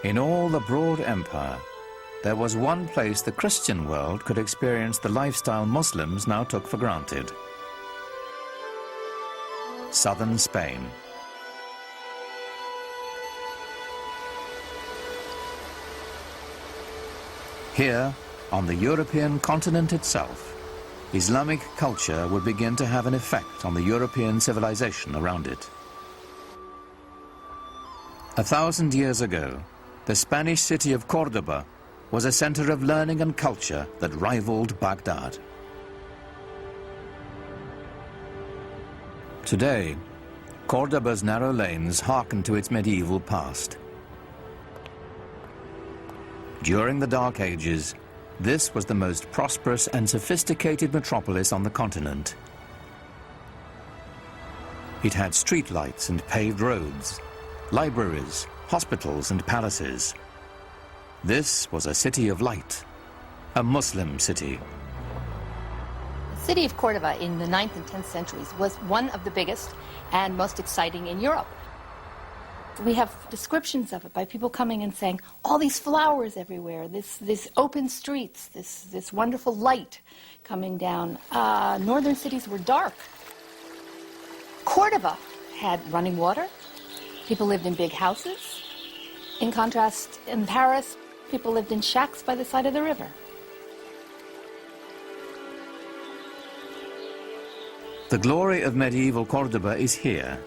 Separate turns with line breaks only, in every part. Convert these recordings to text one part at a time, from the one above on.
In all the broad empire, there was one place the Christian world could experience the lifestyle Muslims now took for granted: southern Spain. Here, on the European continent itself, Islamic culture would begin to have an effect on the European civilization around it. 1,000 years ago, the Spanish city of Cordoba was a center of learning and culture that rivaled Baghdad. Today, Cordoba's narrow lanes hearken to its medieval past. During the Dark Ages, this was the most prosperous and sophisticated metropolis on the continent. It had streetlights and paved roads, libraries, hospitals and palaces. This was a city of light, a Muslim city.
The city of Cordoba in the 9th and 10th centuries was one of the biggest and most exciting in Europe. We have descriptions of it by people coming and saying, all these flowers everywhere, this open streets, this wonderful light coming down. Northern cities were dark. Cordoba had running water. People lived in big houses. In contrast, in Paris, people lived in shacks by the side of the river.
The glory of medieval Cordoba is here,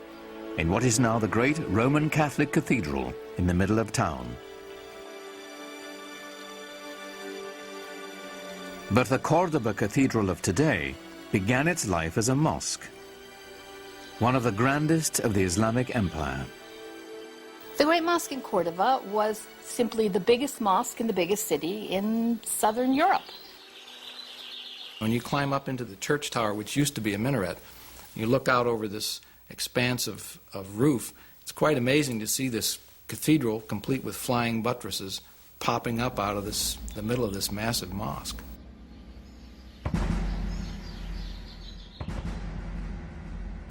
in what is now the great Roman Catholic Cathedral in the middle of town. But the Cordoba Cathedral of today began its life as a mosque, one of the grandest of the Islamic Empire.
The Great Mosque in Cordoba was simply the biggest mosque in the biggest city in southern Europe.
When you climb up into the church tower, which used to be a minaret, you look out over this expanse of roof, it's quite amazing to see this cathedral, complete with flying buttresses, popping up out of the middle of this massive mosque.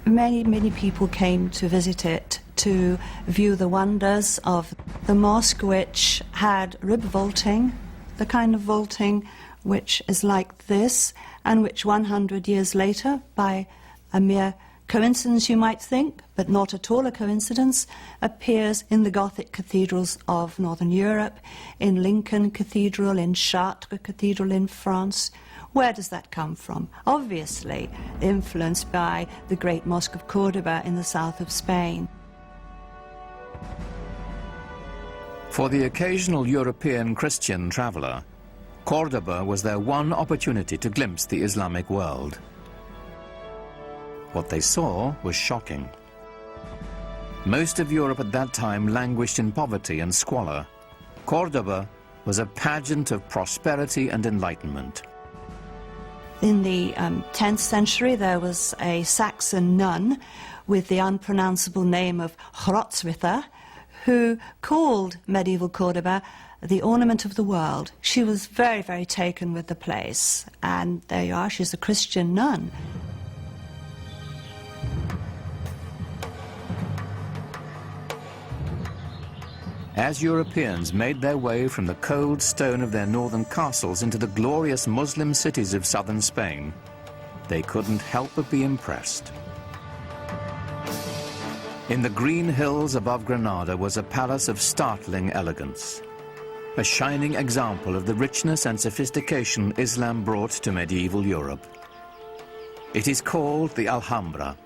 Many people came to visit it to view the wonders of the mosque, which had rib vaulting, the kind of vaulting which is like this, and which 100 years later, by a mere coincidence you might think, but not at all a coincidence, appears in the Gothic cathedrals of Northern Europe, in Lincoln Cathedral, in Chartres Cathedral in France. Where does that come from? Obviously influenced by the great Mosque of Cordoba in the south of Spain.
For the occasional European Christian traveler, Cordoba was their one opportunity to glimpse the Islamic world. What they saw was shocking. Most of Europe at that time languished in poverty and squalor. Cordoba was a pageant of prosperity and enlightenment.
In the 10th century, there was a Saxon nun with the unpronounceable name of Hrotswitha, who called medieval Cordoba the ornament of the world. She was very taken with the place, and there you are, she's a Christian nun.
As Europeans made their way from the cold stone of their northern castles into the glorious Muslim cities of southern Spain, they couldn't help but be impressed. In the green hills above Granada was a palace of startling elegance, a shining example of the richness and sophistication Islam brought to medieval Europe. It is called the Alhambra.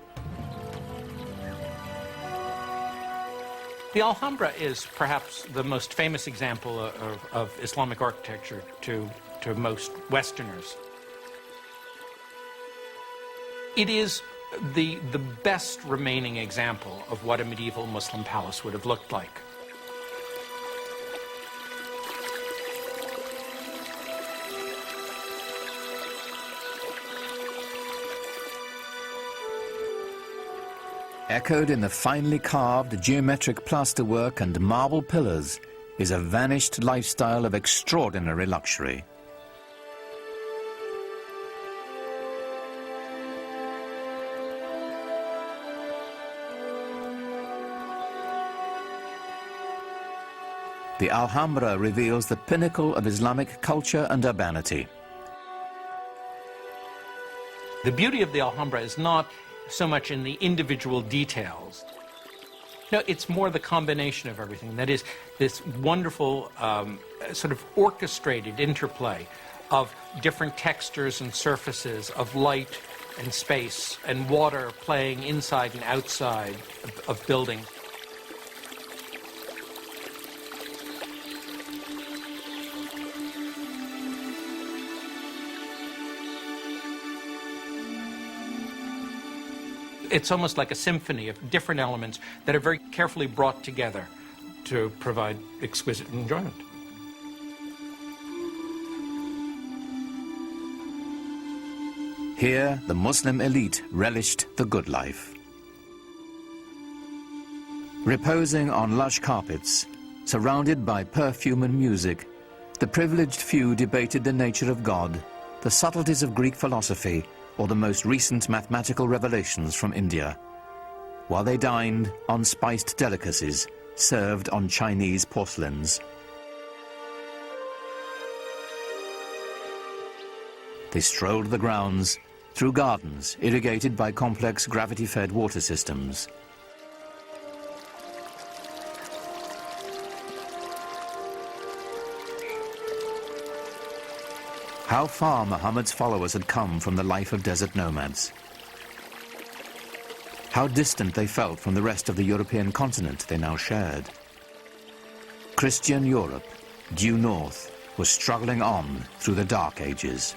The Alhambra is perhaps the most famous example of Islamic architecture to most Westerners. It is the best remaining example of what a medieval Muslim palace would have looked like.
Echoed in the finely carved geometric plasterwork and marble pillars is a vanished lifestyle of extraordinary luxury. the Alhambra reveals the pinnacle of Islamic culture and urbanity.
The beauty of the Alhambra is not so much in the individual details. No, it's more the combination of everything. That is, this wonderful sort of orchestrated interplay of different textures and surfaces, of light and space and water playing inside and outside of buildings. It's almost like a symphony of different elements that are very carefully brought together to provide exquisite enjoyment.
Here, the Muslim elite relished the good life. Reposing on lush carpets, surrounded by perfume and music, the privileged few debated the nature of God, the subtleties of Greek philosophy, or the most recent mathematical revelations from India, while they dined on spiced delicacies served on Chinese porcelains. They strolled the grounds through gardens irrigated by complex gravity-fed water systems. How far Muhammad's followers had come from the life of desert nomads. How distant they felt from the rest of the European continent they now shared. Christian Europe, due north, was struggling on through the Dark Ages.